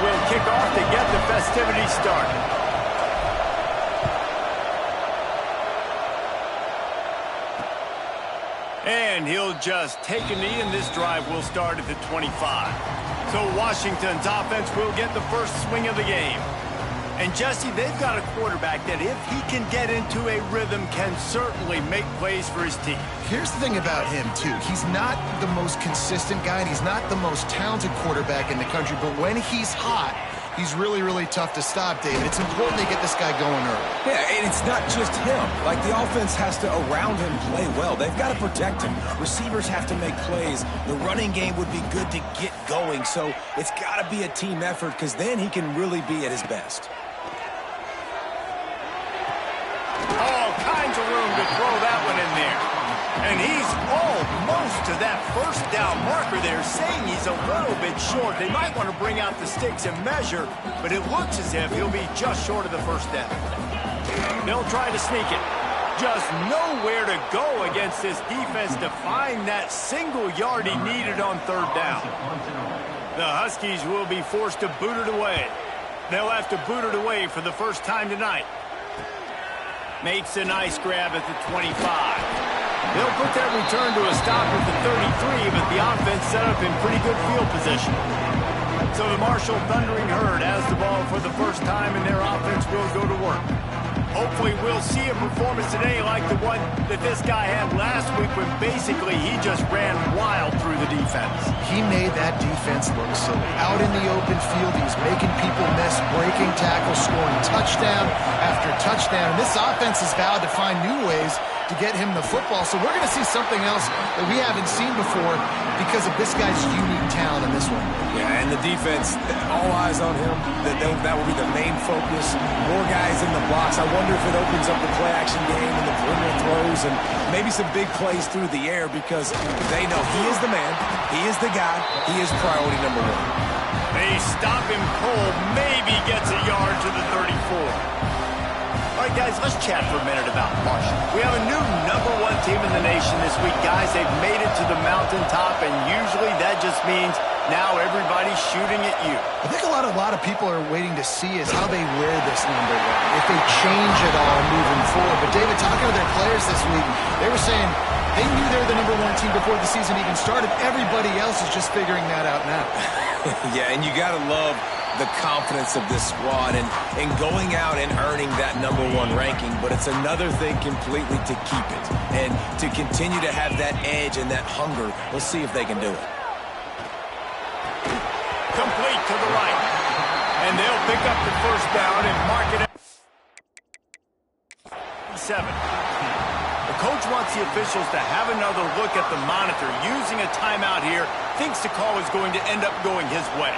will kick off to get the festivities started. And he'll just take a knee, and this drive will start at the 25. So Washington's offense will get the first swing of the game. And Jesse, they've got a quarterback that if he can get into a rhythm can certainly make plays for his team. Here's the thing about him, too. He's not the most consistent guy, and he's not the most talented quarterback in the country, but when he's hot, he's really, really tough to stop, David. It's important they get this guy going early. Yeah, and it's not just him. Like, the offense has to, around him, play well. They've got to protect him. Receivers have to make plays. The running game would be good to get going, so it's got to be a team effort because then he can really be at his best. All kinds of room to throw that one in there. And he's almost to that first down marker there, saying he's a little bit short. They might want to bring out the sticks and measure, but it looks as if he'll be just short of the first down. They'll try to sneak it. Just nowhere to go against this defense to find that single yard he needed on third down. The Huskies will be forced to boot it away. They'll have to boot it away for the first time tonight. Makes a nice grab at the 25. They'll put that return to a stop at the 33, but the offense set up in pretty good field position. So the Marshall Thundering Herd has the ball for the first time, and their offense will go to work. Hopefully we'll see a performance today like the one that this guy had last week when basically he just ran wild through the defense. He made that defense look silly. Out in the open field, he was making people miss, breaking tackles, scoring touchdown after touchdown. And this offense has vowed to find new ways to get him the football. So we're going to see something else that we haven't seen before because of this guy's unique talent in this one. Yeah, and the defense, all eyes on him. That will be the main focus. More guys in the box. I wonder if it opens up the play-action game and the perimeter throws and maybe some big plays through the air because they know he is the man, he is the guy, he is priority number one. They stop him cold, maybe gets a yard to the 34. All right, guys, let's chat for a minute about Marshall. We have a new #1 team in the nation this week, guys. They've made it to the mountaintop, and usually that just means now everybody's shooting at you. I think a lot of people are waiting to see is how they wear this number 1, if they change it all moving forward. But, David, talking to their players this week, they were saying they knew they were the #1 team before the season even started. Everybody else is just figuring that out now. Yeah, and you got to love the confidence of this squad and going out and earning that #1 ranking, but it's another thing completely to keep it and to continue to have that edge and that hunger. We'll see if they can do it. Complete to the right, and they'll pick up the first down and mark it at 7. The coach wants the officials to have another look at the monitor. Using a timeout here, thinks the call is going to end up going his way.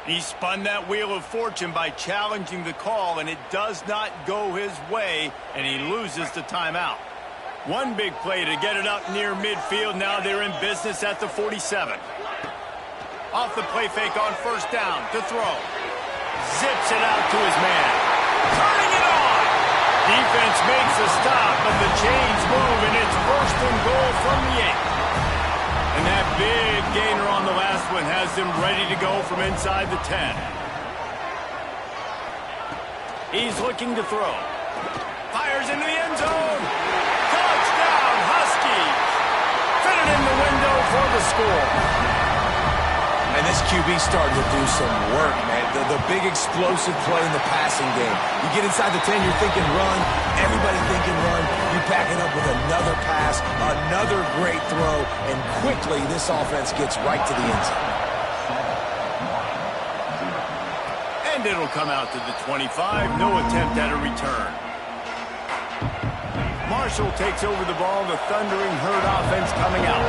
He spun that wheel of fortune by challenging the call, and it does not go his way, and he loses the timeout. One big play to get it up near midfield. Now they're in business at the 47. Off the play fake on first down to throw. Zips it out to his man. Turning it on. Defense makes a stop, but the chains move, and it's first and goal from the 8. And that big gainer on the last one has them ready to go from inside the 10. He's looking to throw. Fires into the end zone. Touchdown, Huskies. Fitted in the window for the score. And this QB started to do some work, man. The big explosive play in the passing game. You get inside the 10, you're thinking run. Everybody thinking run. You back it up with another pass, another great throw, and quickly this offense gets right to the end zone. And it'll come out to the 25. No attempt at a return. Marshall takes over the ball. The Thundering Herd offense coming out.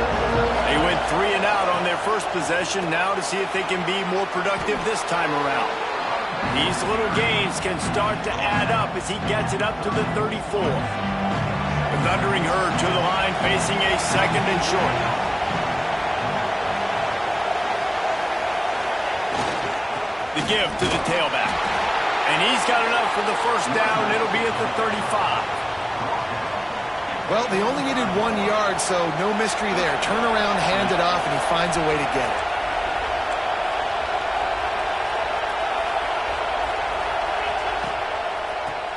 They went 3 and out on their first possession. Now to see if they can be more productive this time around. These little gains can start to add up as he gets it up to the 34. The Thundering Herd to the line, facing a second and short. The give to the tailback. And he's got enough for the first down. It'll be at the 35. Well, they only needed 1 yard, so no mystery there. Turn around, hand it off, and he finds a way to get it.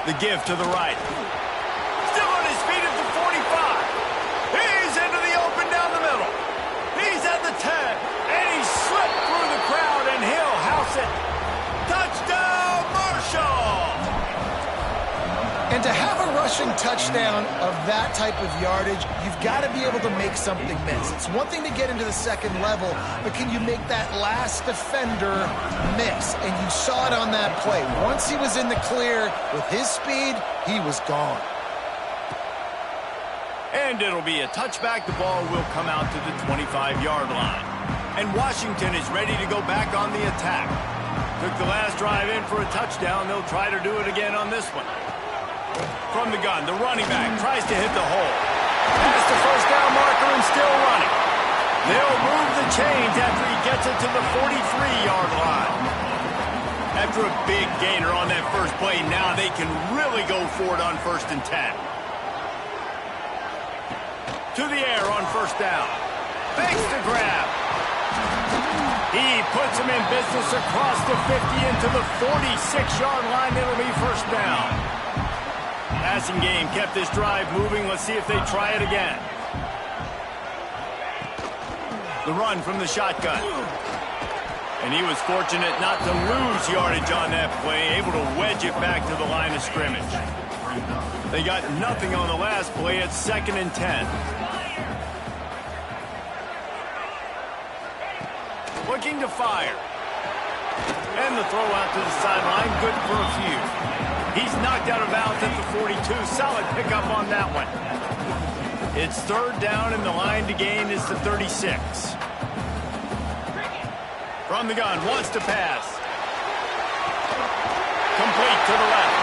The give to the right. Still on his feet at the 45. He's into the open down the middle. He's at the 10. And he slipped through the crowd, and he'll house it. Touchdown, Marshall! And to have a rushing touchdown of that type of yardage, you've got to be able to make something miss. It's one thing to get into the second level, but can you make that last defender miss? And you saw it on that play. Once he was in the clear with his speed, he was gone. And it'll be a touchback. The ball will come out to the 25-yard line. And Washington is ready to go back on the attack. Took the last drive in for a touchdown. They'll try to do it again on this one. From the gun, the running back tries to hit the hole. Past the first down marker and still running. They'll move the chains after he gets it to the 43-yard line. After a big gainer on that first play, now they can really go for it on 1st and 10. To the air on first down. Fakes the grab. He puts him in business across the 50 into the 46-yard line. It'll be first down. Passing game kept this drive moving. Let's see if they try it again. The run from the shotgun. And he was fortunate not to lose yardage on that play, able to wedge it back to the line of scrimmage. They got nothing on the last play at 2nd and 10. Looking to fire. And the throw out to the sideline, good for a few. He's knocked out of bounds at the 42. Solid pickup on that one. It's 3rd down, and the line to gain is the 36. From the gun, wants to pass. Complete to the left.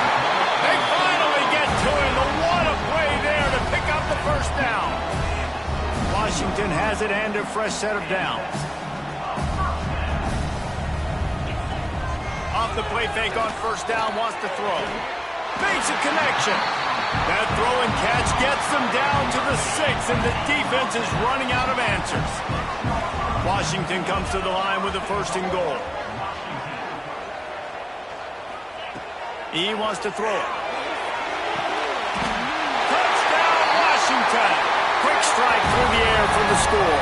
They finally get to him. What a play there to pick up the first down. Washington has it and a fresh set of downs. Off the play fake on first down, wants to throw. Makes a connection. That throw and catch gets them down to the 6, and the defense is running out of answers. Washington comes to the line with a 1st and goal. He wants to throw it. Touchdown, Washington! Quick strike through the air for the score.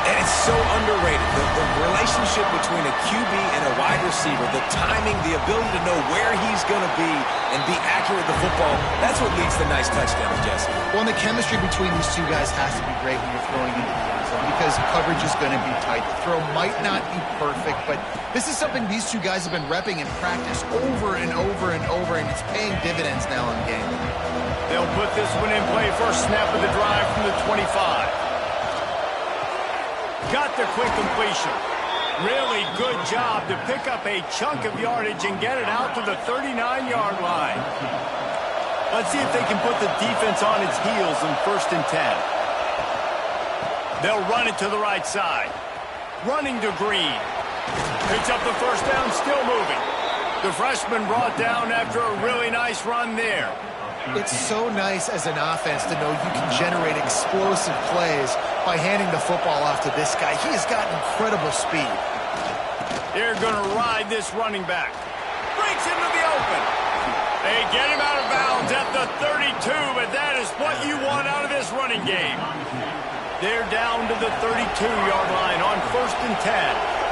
And it's so underrated. The relationship between a QB and a wide receiver, the timing, the ability to know where he's going to be and be accurate with the football, that's what leads to nice touchdowns, Jesse. Well, and the chemistry between these two guys has to be great when you're throwing into the end zone because coverage is going to be tight. The throw might not be perfect, but this is something these two guys have been repping in practice over and over and over, and it's paying dividends now in game. They'll put this one in play. First snap of the drive from the 25. Got the quick completion. Really good job to pick up a chunk of yardage and get it out to the 39-yard line. Let's see if they can put the defense on its heels in 1st and 10. They'll run it to the right side. Running to Green. Picks up the first down, still moving. The freshman brought down after a really nice run there. It's so nice as an offense to know you can generate explosive plays by handing the football off to this guy. He has got incredible speed. They're going to ride this running back. Breaks into the open. They get him out of bounds at the 32, but that is what you want out of this running game. They're down to the 32-yard line on 1st and 10.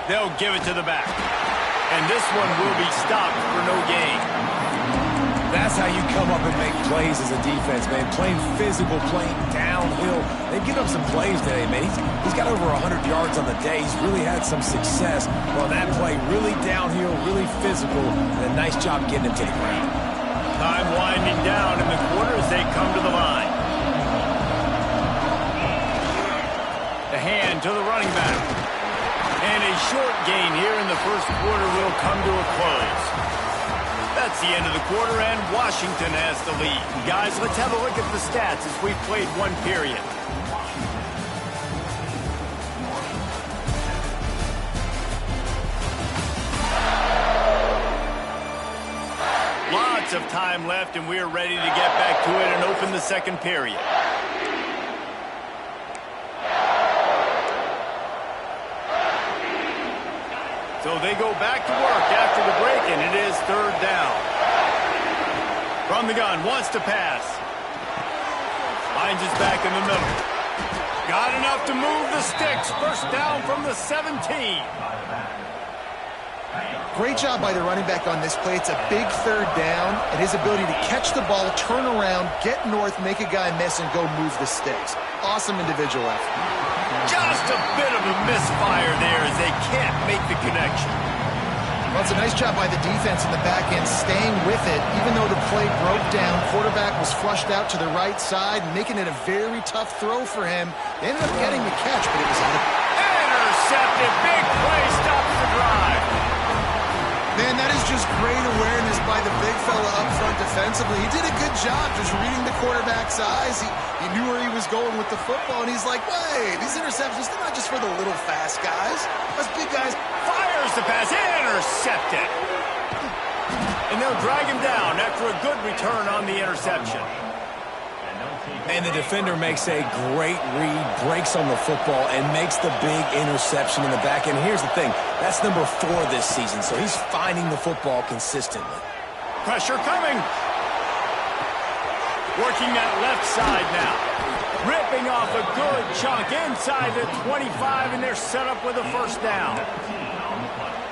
They'll give it to the back. And this one will be stopped for no gain. That's how you come up and make plays as a defense, man. Playing physical, playing downhill. They've given up some plays today, man. He's got over 100 yards on the day. He's really had some success on that play. Really downhill, really physical, and a nice job getting him to the ground. Time winding down in the quarter as they come to the line. The hand to the running back. And a short gain here in the first quarter will come to a close. That's the end of the quarter, and Washington has the lead. Guys, let's have a look at the stats as we've played one period. Lots of time left, and we're ready to get back to it and open the second period. So they go back to work after the break, and it is third down. From the gun, wants to pass. Finds his back in the middle. Got enough to move the sticks. First down from the 17. Great job by the running back on this play. It's a big third down, and his ability to catch the ball, turn around, get north, make a guy miss, and go move the sticks. Awesome individual effort. Just a bit of a misfire there as they can't make the connection. Well, it's a nice job by the defense in the back end, staying with it. Even though the play broke down, quarterback was flushed out to the right side, making it a very tough throw for him. They ended up getting the catch, but it was out. Intercepted. Big play stops the drive. Man, that is just great awareness by the big fella up front defensively. He did a good job just reading the quarterback's eyes. He knew where he was going with the football, and he's like, wait, these interceptions, they're not just for the little fast guys. Us big guys. Fires the pass. Intercepted. And they'll drag him down after a good return on the interception. And the defender makes a great read, breaks on the football, and makes the big interception in the back end. Here's the thing, that's number 4 this season, so he's finding the football consistently. Pressure coming. Working that left side now. Ripping off a good chunk inside the 25, and they're set up with a first down.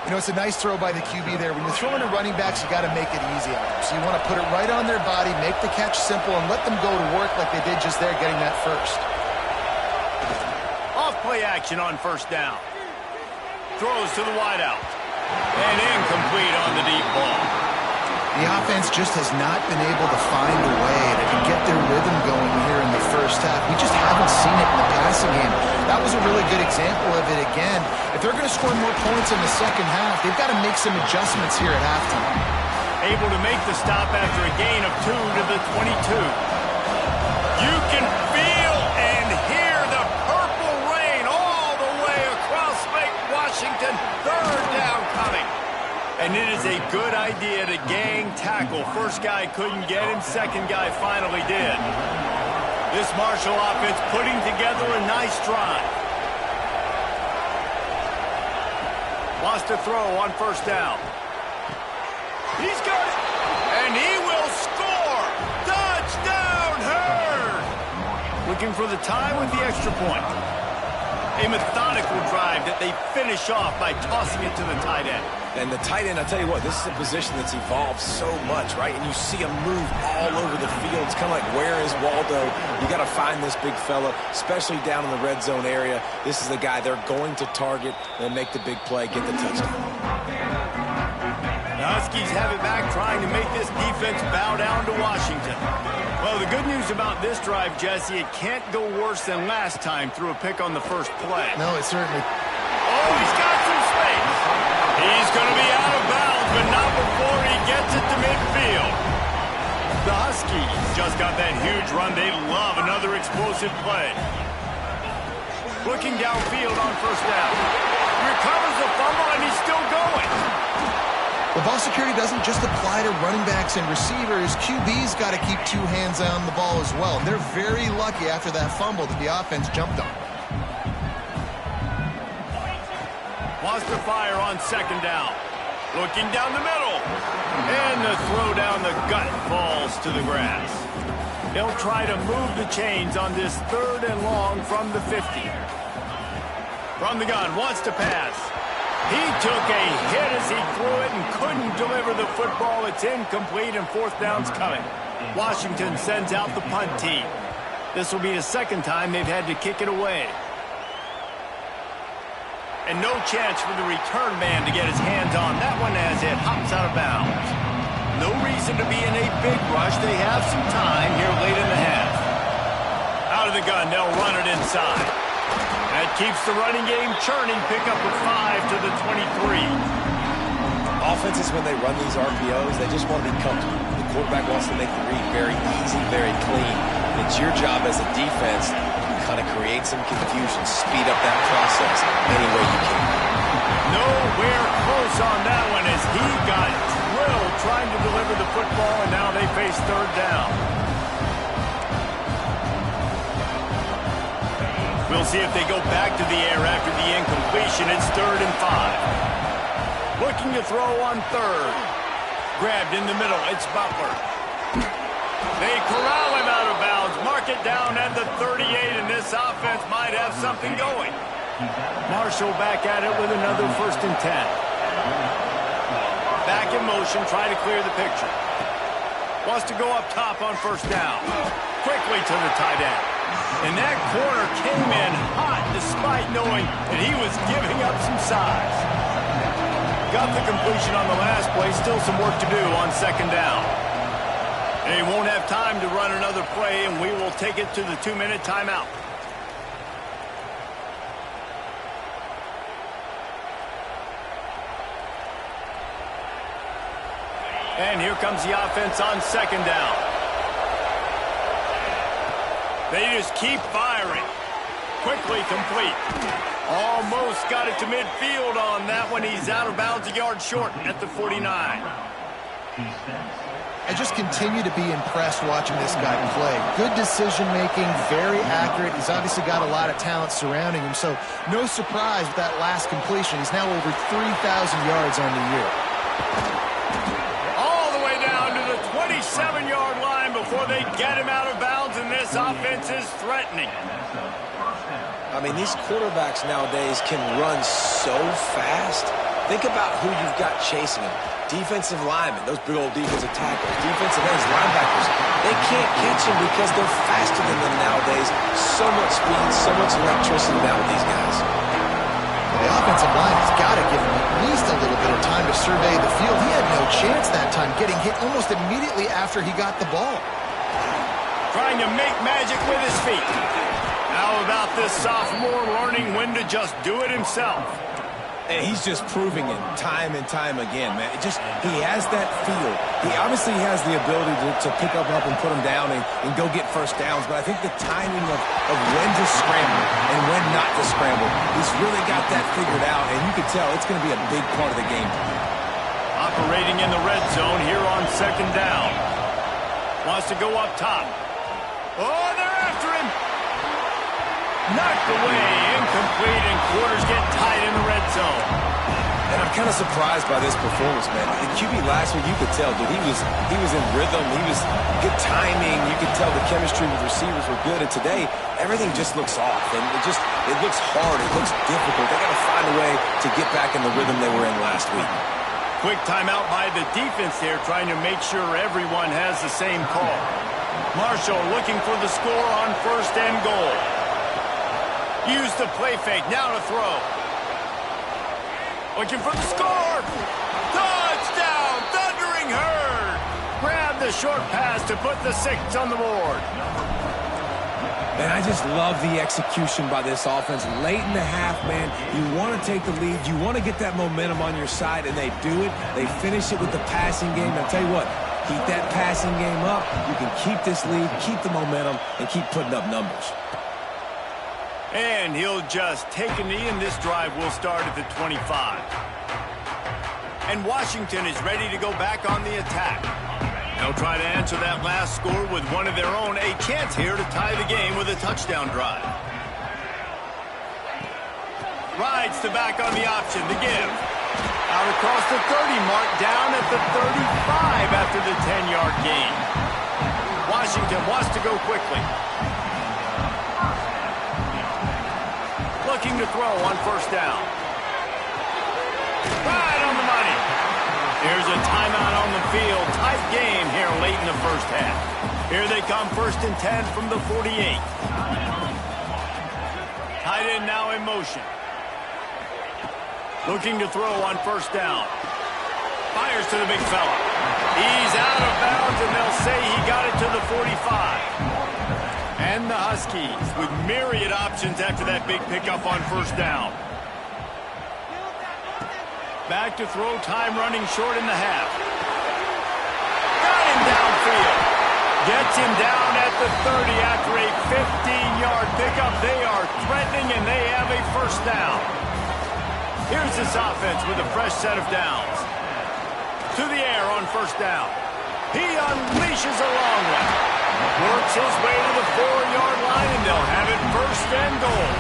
You know, it's a nice throw by the QB there. When you're throwing to running backs, you got to make it easy on them. So you want to put it right on their body, make the catch simple, and let them go to work like they did just there, getting that first. Off play action on first down. Throws to the wideout. And incomplete on the deep ball. The offense just has not been able to find a way to get their rhythm going here in the first half. We just haven't seen it in the passing game. That was a really good example of it again. If they're going to score more points in the second half, they've got to make some adjustments here at halftime. Able to make the stop after a gain of 2 to the 22. You can feel and hear the purple rain all the way across Lake Washington. Third down coming. And it is a good idea to gang tackle. First guy couldn't get him. Second guy finally did. This Marshall offense putting together a nice drive. Wants to throw on first down. He's got it. And he will score. Touchdown, Herd. Looking for the tie with the extra point. A methodical drive that they finish off by tossing it to the tight end. And the tight end, I'll tell you what, this is a position that's evolved so much, right? And you see him move all over the field. It's kind of like, where is Waldo? You got to find this big fella, especially down in the red zone area. This is the guy they're going to target and make the big play, get the touchdown. The Huskies have it back, trying to make this defense bow down to Washington. Well, the good news about this drive, Jesse, it can't go worse than last time through a pick on the first play. No, it certainly. Oh, he's got some space. He's going to be out of bounds, but not before he gets it to midfield. The Huskies just got that huge run. They love another explosive play. Looking downfield on first down. Recovers the fumble, and he's still going. The ball security doesn't just apply to running backs and receivers. QB's got to keep 2 hands on the ball as well. And they're very lucky after that fumble that the offense jumped on. Wants to fire on second down. Looking down the middle. And the throw down the gut falls to the grass. They'll try to move the chains on this third and long from the 50. From the gun, wants to pass. He took a hit as he threw it and couldn't deliver the football. It's incomplete and fourth down's coming. Washington sends out the punt team. This will be the second time they've had to kick it away. And no chance for the return man to get his hands on that one as it hops out of bounds. No reason to be in a big rush. They have some time here late in the half. Out of the gun, they'll run it inside. That keeps the running game churning. Pick up a 5 to the 23. Offenses, when they run these RPOs, they just want to be comfortable. The quarterback wants to make the read very easy, very clean. And it's your job as a defense to kind of create some confusion, speed up that process any way you can. Nowhere close on that one as he got drilled trying to deliver the football, and now they face third down. We'll see if they go back to the air after the incompletion. It's 3rd and 5. Looking to throw on 3rd. Grabbed in the middle. It's Butler. They corral him out of bounds. Mark it down at the 38, and this offense might have something going. Marshall back at it with another 1st and 10. Back in motion, try to clear the picture. Wants to go up top on 1st down. Quickly to the tight end. And that corner came in hot despite knowing that he was giving up some size. Got the completion on the last play. Still some work to do on 2nd down. They won't have time to run another play, and we will take it to the 2-minute timeout. And here comes the offense on 2nd down. They just keep firing. Quickly complete. Almost got it to midfield on that one. He's out of bounds, a yard short at the 49. I just continue to be impressed watching this guy play. Good decision-making, very accurate. He's obviously got a lot of talent surrounding him, so no surprise with that last completion. He's now over 3,000 yards on the year. All the way down to the 27-yard line before they get him out of bounds, and this offense is threatening. I mean, these quarterbacks nowadays can run so fast. Think about who you've got chasing them. Defensive linemen, those big old defensive tackles, defensive ends, linebackers. They can't catch him because they're faster than them nowadays. So much speed, so much electricity now with these guys. The offensive line has got to give him at least a little bit of time to survey the field. He had no chance that time, getting hit almost immediately after he got the ball. Trying to make magic with his feet. How about this sophomore learning when to just do it himself? And he's just proving it time and time again, man. He has that feel. He obviously has the ability to pick up and put him down and go get 1st downs. But I think the timing of when to scramble and when not to scramble, he's really got that figured out. And you can tell it's going to be a big part of the game. Operating in the red zone here on 2nd down. Wants to go up top. Oh, they're after him. Knocked away, incomplete, and quarters get tight in the red zone. And I'm kind of surprised by this performance, man. The QB last week, you could tell, dude, he was in rhythm. He was good timing. You could tell the chemistry with receivers were good. And today, everything just looks off. And it looks hard. It looks difficult. They got to find a way to get back in the rhythm they were in last week. Quick timeout by the defense here, trying to make sure everyone has the same call. Marshall looking for the score on 1st and goal. Use the play fake, now to throw. Looking for the score. Touchdown, Thundering Herd. Grab the short pass to put the 6 on the board. And I just love the execution by this offense. Late in the half, man, you want to take the lead. You want to get that momentum on your side, and they do it. They finish it with the passing game. I'll tell you what, keep that passing game up. You can keep this lead, keep the momentum, and keep putting up numbers. And he'll just take a knee, and this drive will start at the 25. And Washington is ready to go back on the attack. They'll try to answer that last score with one of their own. A chance here to tie the game with a touchdown drive. Rides to back on the option, the give. Out across the 30 mark, down at the 35 after the 10-yard gain. Washington wants to go quickly. Looking to throw on 1st down. Right on the money. Here's a timeout on the field. Tight game here late in the 1st half. Here they come, 1st and 10 from the 48. Tight end now in motion. Looking to throw on 1st down. Fires to the big fella. He's out of bounds, and they'll say he got it to the 45. And the Huskies with myriad options after that big pickup on 1st down. Back to throw time, running short in the half. Got him downfield. Gets him down at the 30 after a 15-yard pickup. They are threatening, and they have a 1st down. Here's this offense with a fresh set of downs. To the air on 1st down. He unleashes a long one. Works his way to the 4-yard line, and they'll have it first and goal.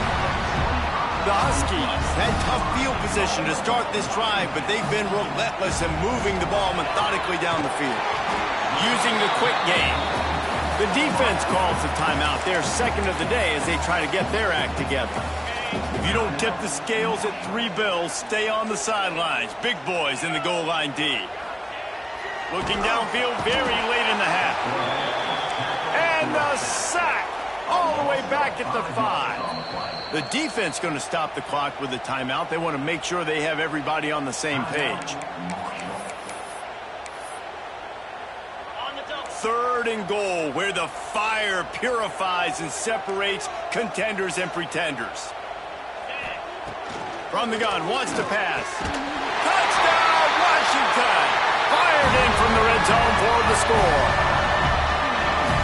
The Huskies had tough field position to start this drive, but they've been relentless in moving the ball methodically down the field. Using the quick game. The defense calls the timeout, their second of the day, as they try to get their act together. If you don't tip the scales at 3 bills, stay on the sidelines. Big boys in the goal line D. Looking downfield very late in the half. And a sack all the way back at the 5. The defense going to stop the clock with a timeout. They want to make sure they have everybody on the same page. 3rd and goal, where the fire purifies and separates contenders and pretenders. From the gun, wants to pass. Touchdown, Washington! Fired in from the red zone for the score.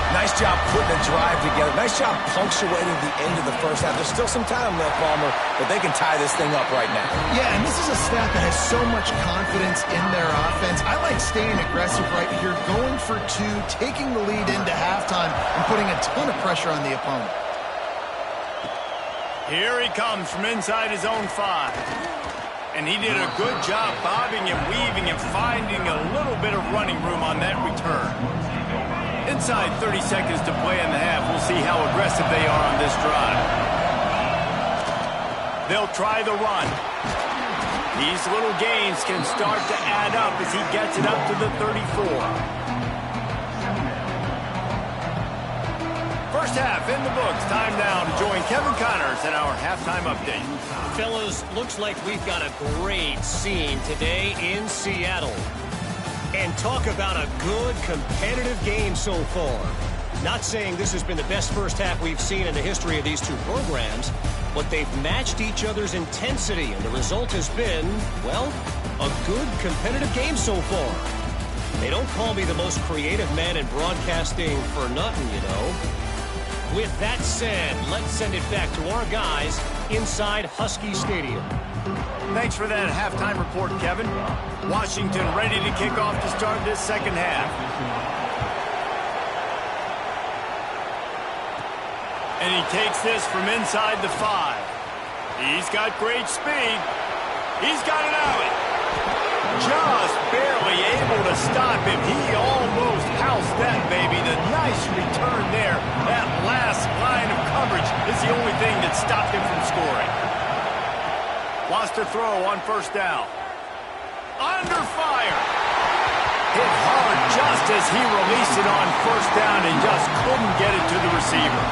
Nice job putting a drive together. Nice job punctuating the end of the first half. There's still some time left, Palmer, but they can tie this thing up right now. Yeah, and this is a staff that has so much confidence in their offense. I like staying aggressive right here, going for 2, taking the lead into halftime, and putting a ton of pressure on the opponent. Here he comes from inside his own 5. And he did a good job bobbing and weaving and finding a little bit of running room on that return. Inside 30 seconds to play in the half. We'll see how aggressive they are on this drive. They'll try the run. These little gains can start to add up as he gets it up to the 34. First half in the books. Time now to join Kevin Connors in our halftime update. Fellas, looks like we've got a great scene today in Seattle. And talk about a good competitive game so far. Not saying this has been the best first half we've seen in the history of these two programs, but they've matched each other's intensity, and the result has been, well, a good competitive game so far. They don't call me the most creative man in broadcasting for nothing, you know. With that said, let's send it back to our guys inside Husky Stadium. Thanks for that halftime report, Kevin. Washington ready to kick off to start this second half. And he takes this from inside the 5. He's got great speed. He's got an alley. Just barely able to stop him. He almost housed that baby. The nice return there. That last line of coverage is the only thing that stopped him from scoring. Wants to throw on first down. Under fire. Hit hard just as he released it on first down and just couldn't get it to the receiver.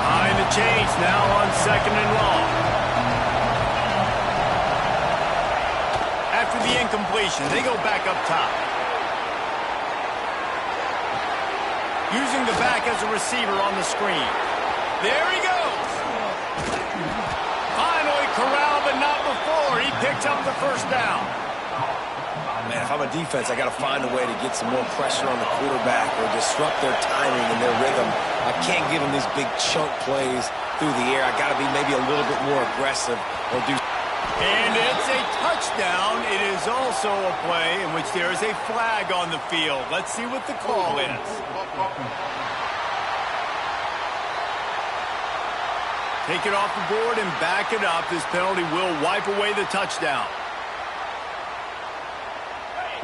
Behind the chains now on 2nd and long. After the incompletion, they go back up top. Using the back as a receiver on the screen. There he goes. Finally corralled, but not before. He picks up the first down. Man, if I'm a defense, I got to find a way to get some more pressure on the quarterback or disrupt their timing and their rhythm. I can't give them these big chunk plays through the air. I got to be maybe a little bit more aggressive or do. And it's a touchdown. It is also a play in which there is a flag on the field. Let's see what the call is. Take it off the board and back it up. This penalty will wipe away the touchdown.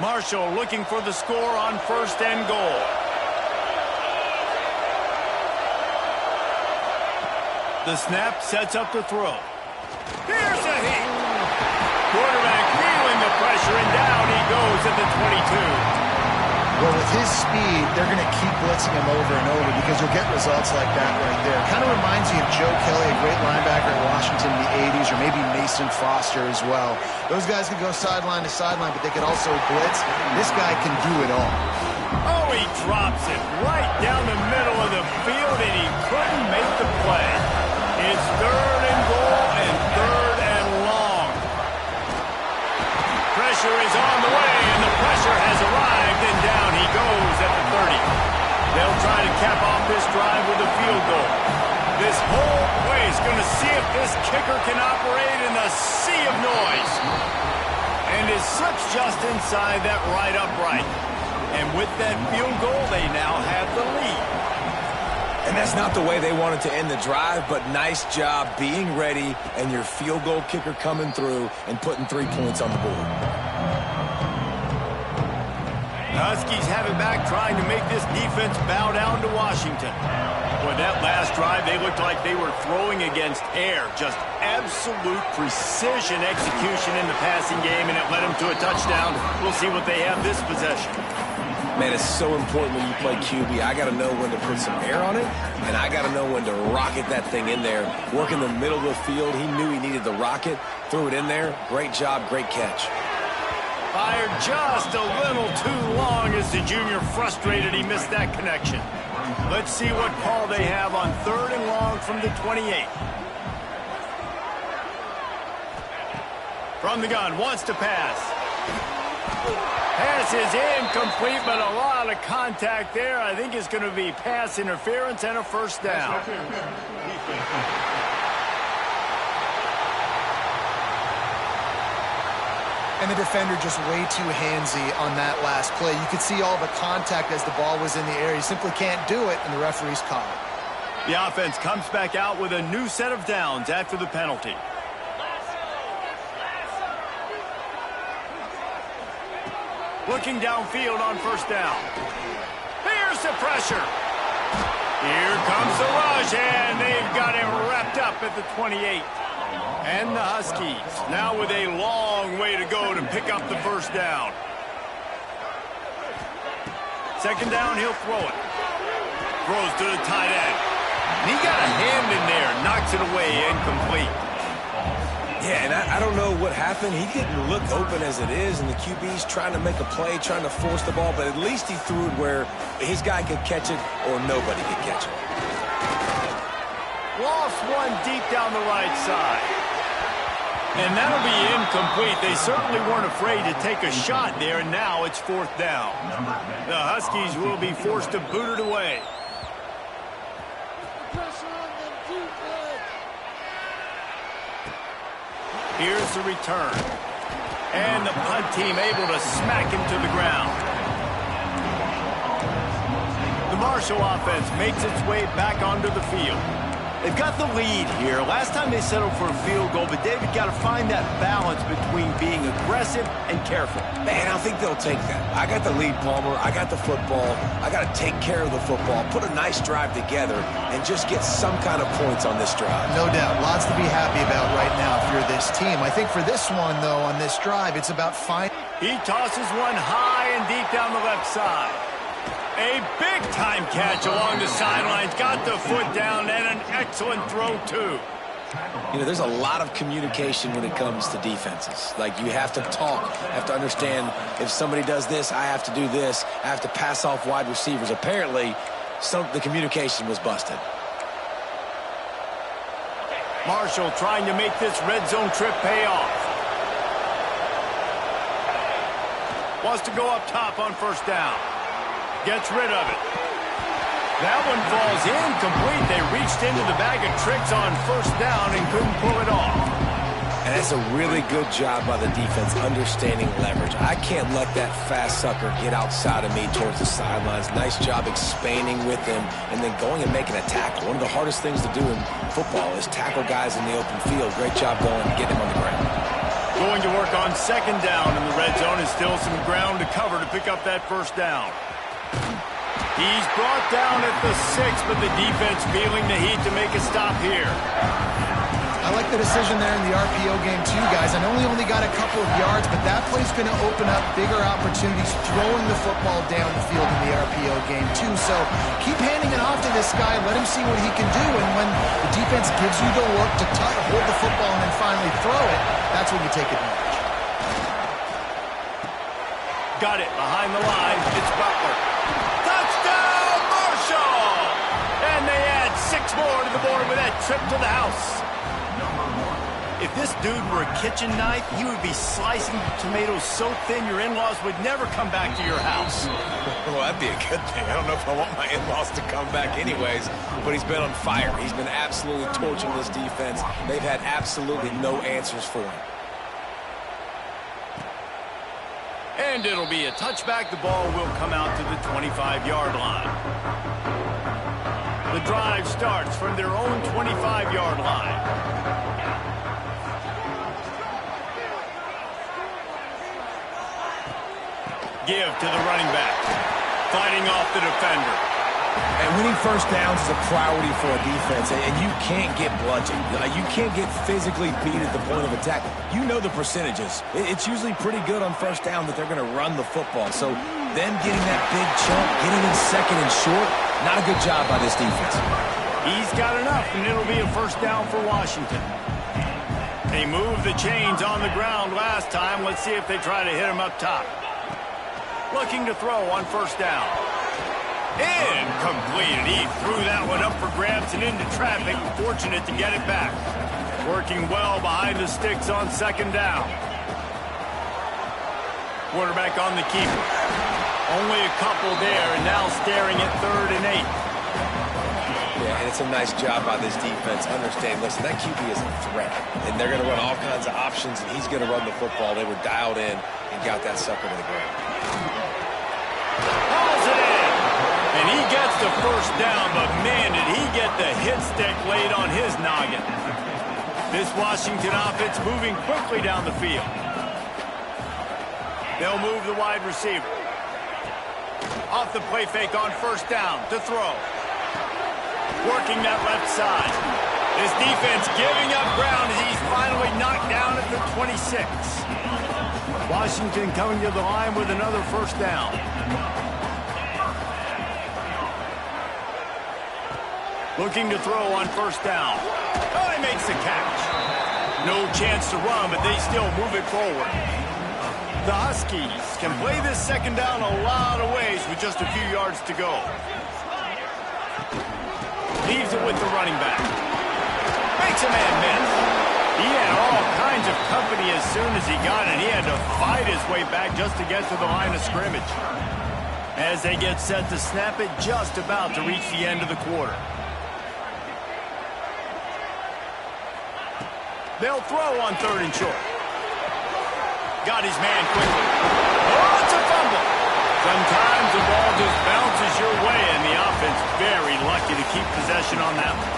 Marshall looking for the score on 1st and goal. The snap sets up the throw. Here's a hit. Quarterback feeling the pressure, and down he goes at the 22. Well, with his speed, they're going to keep blitzing him over and over because you'll get results like that right there. Kind of reminds me of Joe Kelly, a great linebacker at Washington in the 80s, or maybe Mason Foster as well. Those guys could go sideline to sideline, but they could also blitz. This guy can do it all. Oh, he drops it right down the middle of the field, and he couldn't make the play. It's 3rd and goal and 3rd and long. Pressure is on the way, and the pressure has arrived, and down he goes at the 30. They'll try to cap off this drive with a field goal. This whole play is going to see if this kicker can operate in the sea of noise. And is slips just inside that right upright. And with that field goal, they now have the lead. And that's not the way they wanted to end the drive, but nice job being ready and your field goal kicker coming through and putting 3 points on the board. The Huskies have it back, trying to make this defense bow down to Washington. Boy, that last drive, they looked like they were throwing against air. Just absolute precision execution in the passing game, and it led them to a touchdown. We'll see what they have this possession. Man, it's so important when you play QB. I got to know when to put some air on it, and I got to know when to rocket that thing in there. Work in the middle of the field. He knew he needed the rocket, threw it in there. Great job, great catch. Fired just a little too long as the junior frustrated he missed that connection. Let's see what call they have on 3rd and long from the 28. From the gun, wants to pass. Pass is incomplete, but a lot of contact there. I think it's going to be pass interference and a first down. And the defender just way too handsy on that last play. You could see all the contact as the ball was in the air. He simply can't do it, and the referee's caught it. The offense comes back out with a new set of downs after the penalty. Looking downfield on first down. Here's the pressure. Here comes the rush, and they've got him wrapped up at the 28. And the Huskies now with a long way to go to pick up the first down. 2nd down, he'll throw it. Throws to the tight end. And he got a hand in there, knocks it away, incomplete. Yeah, and I don't know what happened. He didn't look open as it is, and the QB's trying to make a play, trying to force the ball, but at least he threw it where his guy could catch it or nobody could catch it. Lost one deep down the right side. And that'll be incomplete. They certainly weren't afraid to take a shot there, and now it's 4th down. The Huskies will be forced to boot it away. Here's the return. And the punt team able to smack him to the ground. The Marshall offense makes its way back onto the field. They've got the lead here. Last time they settled for a field goal, but David got to find that balance between being aggressive and careful. Man, I think they'll take that. I got the lead, Palmer. I got the football. I got to take care of the football, put a nice drive together, and just get some kind of points on this drive. No doubt. Lots to be happy about right now if you're this team. I think for this one, though, on this drive, it's about finding... He tosses one high and deep down the left side. A big-time catch along the sidelines. Got the foot down and an excellent throw, too. You know, there's a lot of communication when it comes to defenses. Like, you have to talk, have to understand if somebody does this, I have to do this. I have to pass off wide receivers. Apparently, the communication was busted. Marshall trying to make this red zone trip pay off. Wants to go up top on first down. Gets rid of it. That one falls incomplete. They reached into the bag of tricks on first down and couldn't pull it off. And that's a really good job by the defense, understanding leverage. I can't let that fast sucker get outside of me towards the sidelines. Nice job expanding with him and then going and making a tackle. One of the hardest things to do in football is tackle guys in the open field. Great job going and getting him on the ground. Going to work on 2nd down in the red zone, and still some ground to cover to pick up that first down. He's brought down at the 6, but the defense feeling the heat to make a stop here. I like the decision there in the RPO game too, guys. I know he only got a couple of yards, but that play's going to open up bigger opportunities throwing the football down the field in the RPO game too. So keep handing it off to this guy. Let him see what he can do. And when the defense gives you the look to hold the football and then finally throw it, that's when you take advantage. Got it behind the line. It's Butler. Touchdown, Marshall! And they add 6 more to the board with that trip to the house. If this dude were a kitchen knife, he would be slicing tomatoes so thin your in-laws would never come back to your house. Well, that'd be a good thing. I don't know if I want my in-laws to come back anyways, but he's been on fire. He's been absolutely torching this defense. They've had absolutely no answers for him. And it'll be a touchback. The ball will come out to the 25-yard line. The drive starts from their own 25-yard line. Give to the running back. Fighting off the defender. And winning first downs is a priority for a defense, and you can't get bludgeoned. You can't get physically beat at the point of attack. You know the percentages. It's usually pretty good on first down that they're going to run the football. So them getting that big chunk, getting in second and short, not a good job by this defense. He's got enough, and it'll be a first down for Washington. They moved the chains on the ground last time. Let's see if they try to hit him up top. Looking to throw on first down. Incomplete. He threw that one up for grabs and into traffic. Fortunate to get it back. Working well behind the sticks on second down. Quarterback on the keeper. Only a couple there, and now staring at 3rd and 8. Yeah, and it's a nice job by this defense. Understand, listen, that QB is a threat, and they're going to run all kinds of options, and he's going to run the football. They were dialed in and got that sucker to the ground. Hauls it in. And he gets the first down, but man, did he get the hit stick laid on his noggin. This Washington offense moving quickly down the field. They'll move the wide receiver. Off the play fake on first down to throw. Working that left side. This defense giving up ground as he's finally knocked down at the 26. Washington coming to the line with another first down. Looking to throw on first down. Oh, he makes the catch. No chance to run, but they still move it forward. The Huskies can play this second down a lot of ways with just a few yards to go. Leaves it with the running back. Makes a man miss. He had all kinds of company as soon as he got it. He had to fight his way back just to get to the line of scrimmage. As they get set to snap it, just about to reach the end of the quarter. They'll throw on 3rd and short. Got his man quickly. Oh, it's a fumble. Sometimes the ball just bounces your way, and the offense very lucky to keep possession on that one.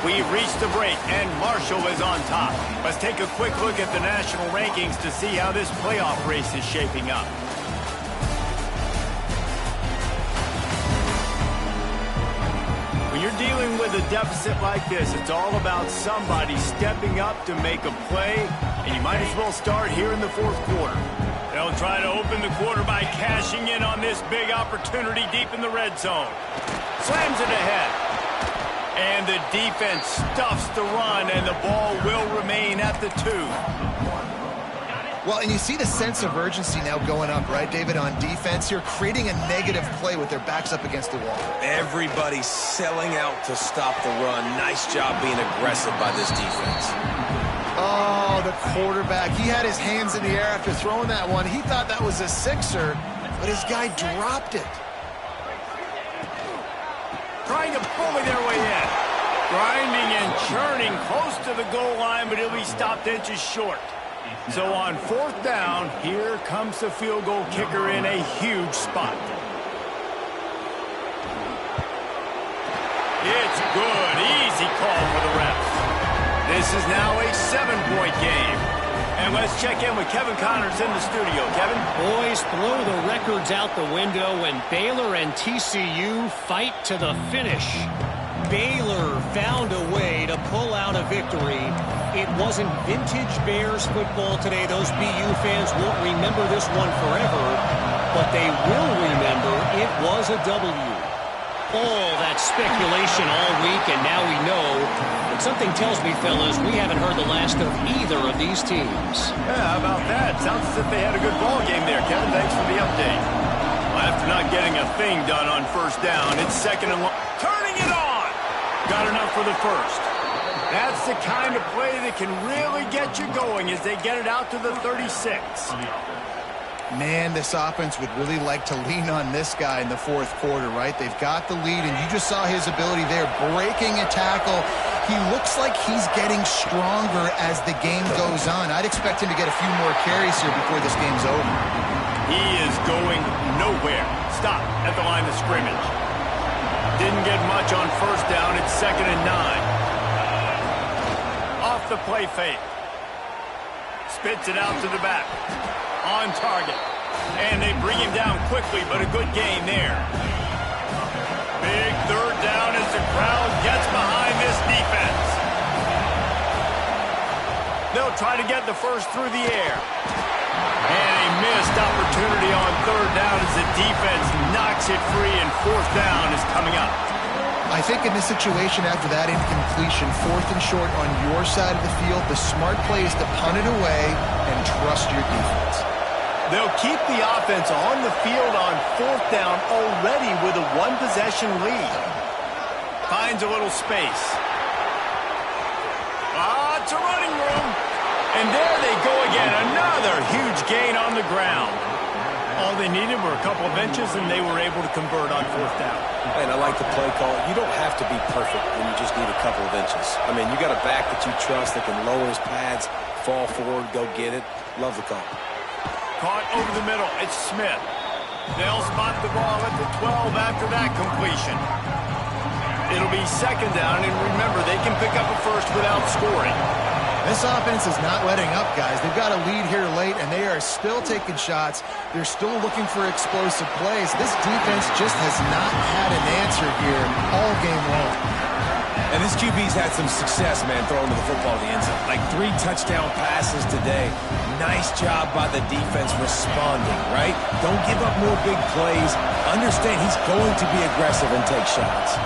We've reached the break, and Marshall is on top. Let's take a quick look at the national rankings to see how this playoff race is shaping up. When you're dealing with a deficit like this, it's all about somebody stepping up to make a play, and you might as well start here in the 4th quarter. They'll try to open the quarter by cashing in on this big opportunity deep in the red zone. Slams it ahead. And the defense stuffs the run, and the ball will remain at the 2. Well, and you see the sense of urgency now going up, right, David, on defense here, creating a negative play with their backs up against the wall. Everybody's selling out to stop the run. Nice job being aggressive by this defense. Oh, the quarterback. He had his hands in the air after throwing that one. He thought that was a sixer, but his guy dropped it. Trying to bully their way in. Grinding and churning close to the goal line, but he'll be stopped inches short. So on 4th down, here comes the field goal kicker in a huge spot. It's good. Easy call for the refs. This is now a 7-point game. And let's check in with Kevin Connors in the studio. Kevin? Boys, throw the records out the window, and Baylor and TCU fight to the finish. Baylor found a way to pull out a victory. It wasn't vintage Bears football today. Those BU fans won't remember this one forever, but they will remember it was a W. All that speculation all week, and now we know. But something tells me, fellas, we haven't heard the last of either of these teams. Yeah, how about that? Sounds as if they had a good ball game there, Kevin. Thanks for the update. Well, after not getting a thing done on first down, it's 2nd and long. Turning it on! Got enough for the first. That's the kind of play that can really get you going as they get it out to the 36. Man, this offense would really like to lean on this guy in the 4th quarter, right? They've got the lead, and you just saw his ability there, breaking a tackle. He looks like he's getting stronger as the game goes on. I'd expect him to get a few more carries here before this game's over. He is going nowhere. Stop at the line of scrimmage. Didn't get much on first down. It's 2nd and 9. Off the play fake. Spits it out to the back. On target. And they bring him down quickly, but a good gain there. Big 3rd down as the crowd gets behind this defense. They'll try to get the first through the air. And a missed opportunity on 3rd down as the defense knocks it free, and 4th down is coming up. I think in this situation after that incompletion, 4th and short on your side of the field, the smart play is to punt it away and trust your defense. They'll keep the offense on the field on 4th down already with a 1-possession lead. Finds a little space. It's a running room. And there they go again. Another huge gain on the ground. All they needed were a couple of inches, and they were able to convert on 4th down. And I like the play call. You don't have to be perfect when you just need a couple of inches. I mean, you got a back that you trust that can lower his pads, fall forward, go get it. Love the call. Caught over the middle. It's Smith. They'll spot the ball at the 12 after that completion. It'll be 2nd down, and remember, they can pick up a first without scoring. This offense is not letting up, guys. They've got a lead here late, and they are still taking shots. They're still looking for explosive plays. This defense just has not had an answer here all game long. And this QB's had some success, man, throwing the football to the end zone. Like 3 touchdown passes today. Nice job by the defense responding, right? Don't give up more big plays. Understand he's going to be aggressive and take shots.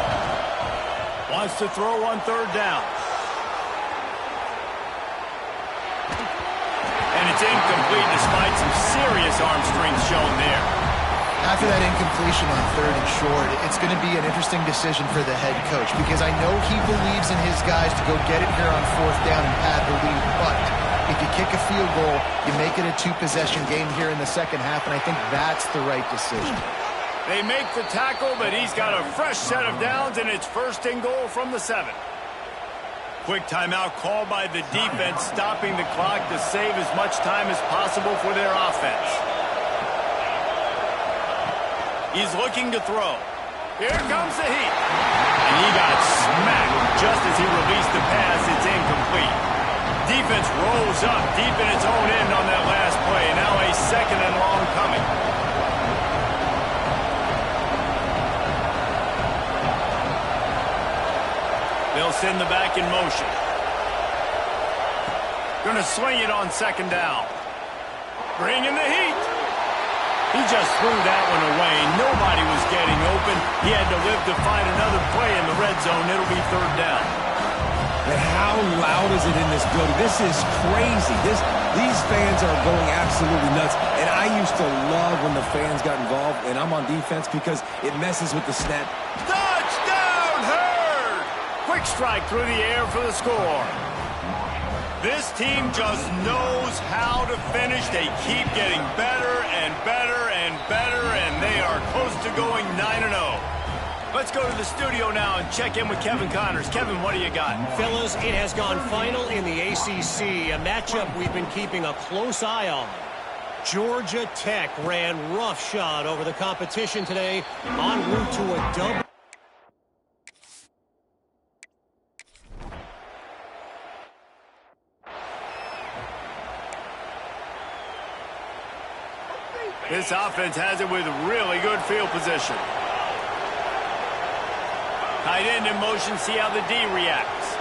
Wants to throw on 3rd down. And it's incomplete despite some serious arm strength shown there. After that incompletion on 3rd and short, it's going to be an interesting decision for the head coach because I know he believes in his guys to go get it here on 4th down and pad the lead, but if you kick a field goal, you make it a 2-possession game here in the second half, and I think that's the right decision. They make the tackle, but he's got a fresh set of downs, and it's 1st and goal from the 7. Quick timeout called by the defense, stopping the clock to save as much time as possible for their offense. He's looking to throw. Here comes the heat. And he got smacked just as he released the pass. It's incomplete. Defense rolls up deep in its own end on that last play. Now a 2nd and long coming. They'll send the back in motion. Gonna swing it on 2nd down. Bring in the heat. He just threw that one away. Nobody was getting open. He had to live to find another play in the red zone. It'll be 3rd down. And how loud is it in this building? This is crazy. These fans are going absolutely nuts. And I used to love when the fans got involved, and I'm on defense because it messes with the snap. Touchdown, Hurd! Quick strike through the air for the score. This team just knows how to finish. They keep getting better and better and better, and they are close to going 9-0. Let's go to the studio now and check in with Kevin Connors. Kevin, what do you got? Fellas, it has gone final in the ACC, a matchup we've been keeping a close eye on. Georgia Tech ran roughshod over the competition today, en route to a double. This offense has it with really good field position. Tight end in motion, see how the D reacts.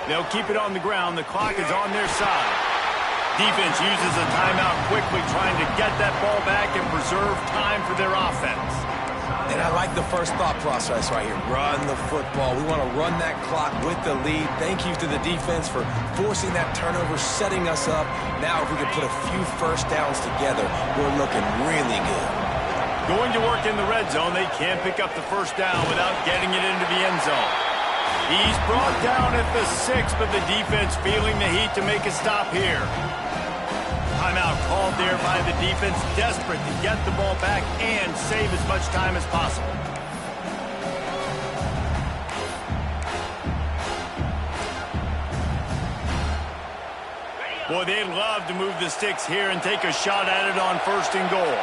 They'll keep it on the ground. The clock is on their side. Defense uses a timeout quickly, trying to get that ball back and preserve time for their offense. And I like the first thought process right here. Run the football. We want to run that clock with the lead. Thank you to the defense for forcing that turnover, setting us up. Now if we can put a few first downs together, we're looking really good. Going to work in the red zone. They can't pick up the first down without getting it into the end zone. He's brought down at the 6, but the defense feeling the heat to make a stop here. Timeout called there by the defense, desperate to get the ball back and save as much time as possible. Boy, they'd love to move the sticks here and take a shot at it on 1st and goal.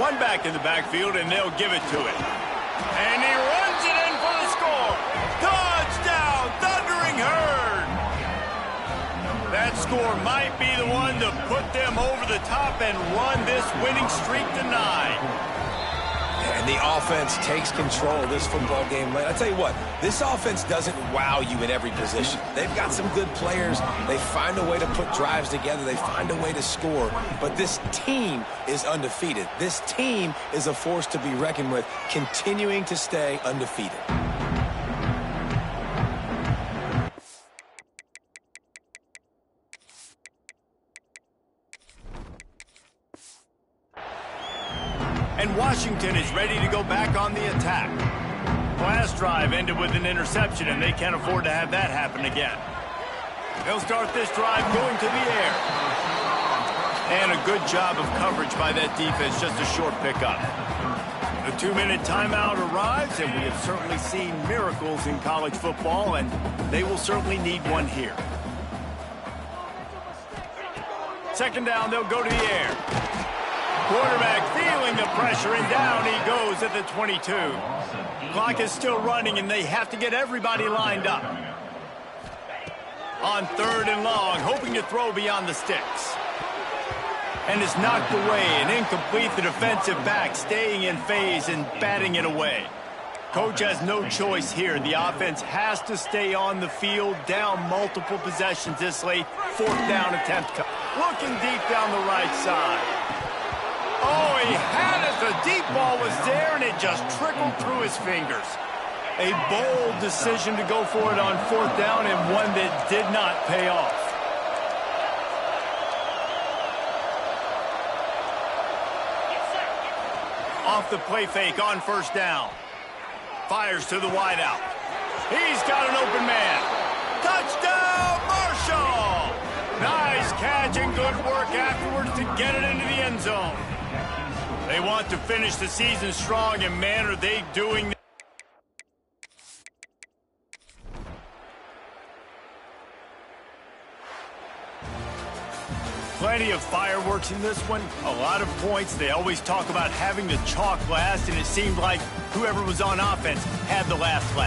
One back in the backfield, and they'll give it to it. And he runs it in for the score. Touchdown, Thundering Herd. That score might be the one to put them over the top and run this winning streak to 9. And the offense takes control of this football game. I tell you what, this offense doesn't wow you in every position. They've got some good players. They find a way to put drives together. They find a way to score. But this team is undefeated. This team is a force to be reckoned with, continuing to stay undefeated. And Washington is ready to go back on the attack. Last drive ended with an interception, and they can't afford to have that happen again. They'll start this drive going to the air. And a good job of coverage by that defense, just a short pickup. The 2-minute timeout arrives, and we have certainly seen miracles in college football, and they will certainly need one here. 2nd down, they'll go to the air. Quarterback feeling the pressure, and down he goes at the 22. Clock is still running, and they have to get everybody lined up. On 3rd and long, hoping to throw beyond the sticks. And it's knocked away and incomplete. The defensive back staying in phase and batting it away. Coach has no choice here. The offense has to stay on the field, down multiple possessions this late. 4th down attempt. Looking deep down the right side. Oh, he had it. The deep ball was there, and it just trickled through his fingers. A bold decision to go for it on 4th down, and one that did not pay off. Off the play fake on 1st down. Fires to the wideout. He's got an open man. Touchdown, Marshall! Nice catch and good work afterwards to get it into the end zone. They want to finish the season strong, and man, are they doing that. Plenty of fireworks in this one, a lot of points. They always talk about having the chalk last, and it seemed like whoever was on offense had the last laugh.